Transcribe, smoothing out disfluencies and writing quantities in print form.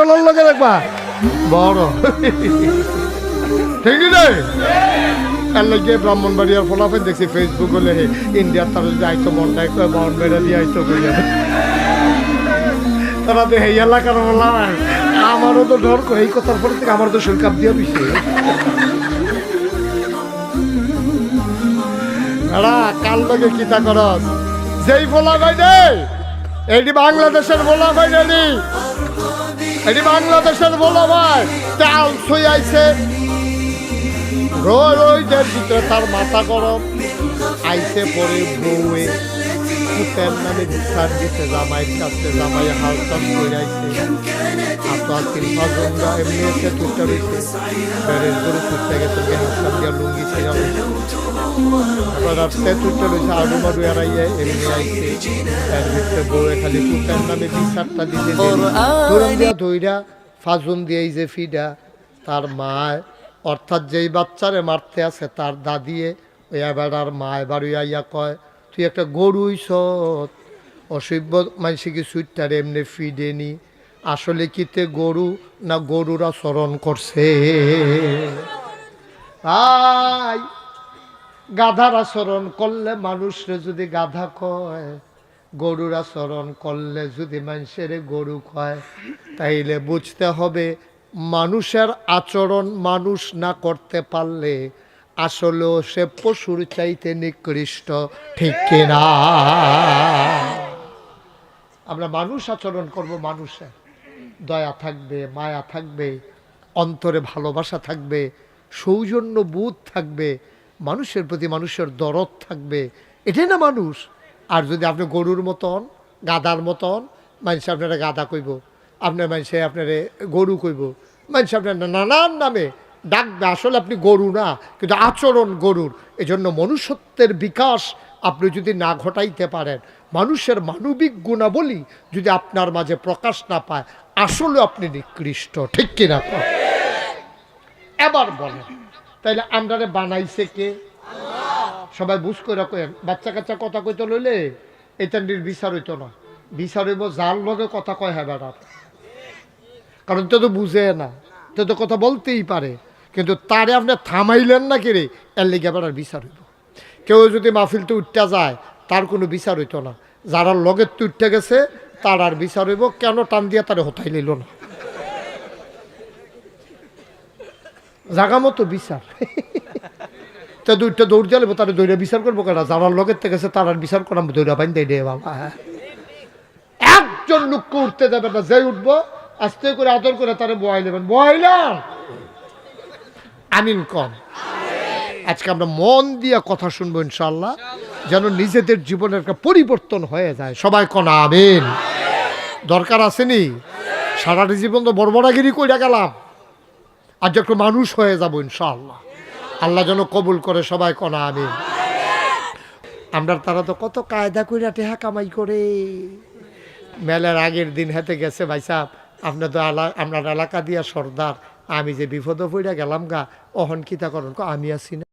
হলার লগে রাখবা বড় ঠিক নেই এর লাগে ব্রাহ্মণবাড়িয়ার ফলাফল দেখছি ফেসবুক হলে ইন্ডিয়ার তার যাইতো মনটাই বাউন্ড বেড়া দিয়ে আইতো করিয়া তারা তো এই এলাকার বললাম আমারও তো ডর করে এই কথার পরে থেকে আমার তো শরীর কাপ দিয়ে দিচ্ছে কাল লগে কিতা করস যেই বলা ভাই নেই এটি বাংলাদেশের বলা ভাই নেই এটি বাংলাদেশের বলা ভাই চাল ছুঁই আইছে রোজের ভিতরে তার মাথা গরম আইসে পরে বউয়ে কুতের নামে বিচার দিতে জামাইয়ের কাছে জামাই হাল চাষ করে আইছে আত্মহাতির ভজনরা এমনি এসে তুলতে রয়েছে বেড়ের গরু তুলতে গেছে হাসপাত দিয়া লুঙ্গি ছেড়া রয়েছে এবার রাস্তে তুলতে রয়েছে আলু মারু এড়াইয়ে এমনি আইছে এর ভিতরে বউয়ে খালি কুতের নামে বিচারটা দিতে ধরুন দিয়া ধইরা ফাজুন দিয়ে যে ফিডা তার মায় অর্থাৎ যেই বাচ্চারে মারতে আছে তার দাদিয়ে ওই এবার মায় বাড়ি আইয়া কয় তুই একটা গরুই সৎ অসভ্য মানুষে কি সুইটটার এমনি ফিডেনি আসলে কিতে গরু না গরুরা চরণ করছে আই গাধার আচরণ করলে মানুষরে যদি গাধা কয় গরুর আচরণ করলে যদি মানুষের গরু কয় তাইলে বুঝতে হবে মানুষের আচরণ মানুষ না করতে পারলে আসলেও সে পশুর চাইতে নিকৃষ্ট ঠিক কিনা আমরা মানুষ আচরণ করব মানুষের দয়া থাকবে মায়া থাকবে অন্তরে ভালোবাসা থাকবে সৌজন্য বোধ থাকবে মানুষের প্রতি মানুষের দরদ থাকবে এটাই না মানুষ আর যদি আপনি গরুর মতন গাদার মতন মানুষ আপনারা গাদা কইব আপনার মানুষে আপনারে গরু কইব মানুষ আপনার নানান নামে ডাকবে আসলে আপনি গরু না কিন্তু আচরণ গরুর এজন্য মনুষ্যত্বের বিকাশ আপনি যদি না ঘটাইতে পারেন মানুষের মানবিক গুণাবলী যদি আপনার মাঝে প্রকাশ না পায় আসলে আপনি নিকৃষ্ট ঠিক কিনা এবার বলেন তাইলে আমরারে বানাইছে কে সবাই বুঝ করে কেন বাচ্চা কাচ্চা কথা কইতে লইলে এটার বিচার হইতো না বিচার হইব যার লগে কথা কয় হ্যাঁ বেড়ার কারণ তো বুঝে না তো কথা বলতেই পারে কিন্তু তারে আপনি থামাইলেন না কিরে এর লেগে আবার আর বিচার হইব কেউ যদি মাহফিলতে উঠতে যায় তার কোনো বিচার হইতো না যারা লগের তো উঠতে গেছে তার আর বিচার হইব কেন টান দিয়া তারে হতাই লইল না জাগা মতো বিচার তো দুইটা দৌড় দিলে তারা দৌড়া বিচার করবো কেন যারা লগের থেকে গেছে তার আর বিচার করাম দৌড়া পাইন দেয় রে বাবা একজন লোককে উঠতে যাবে না যে উঠবো আস্তে করে আদর করে তারা বয়াই নেবেন বয়াইলাম আমিন কম আজকে আমরা মন দিয়া কথা শুনবো ইনশাআল্লাহ যেন নিজেদের জীবনের একটা পরিবর্তন হয়ে যায় সবাই কনা আমিন দরকার আসেনি সারাটা জীবন তো বড়বড়াগিরি কইরা গেলাম আজ একটু মানুষ হয়ে যাবো ইনশাআল্লাহ আল্লাহ যেন কবুল করে সবাই কনা আমিন আমরা তারা তো কত কায়দা কইরা টেহা কামাই করে মেলার আগের দিন হাতে গেছে ভাই সাহেব আপনার তো আপনার এলাকা দিয়া সর্দার আমি যে বিপদে পড়ে গেলাম গা অহন কিতা করেন আমি আছি না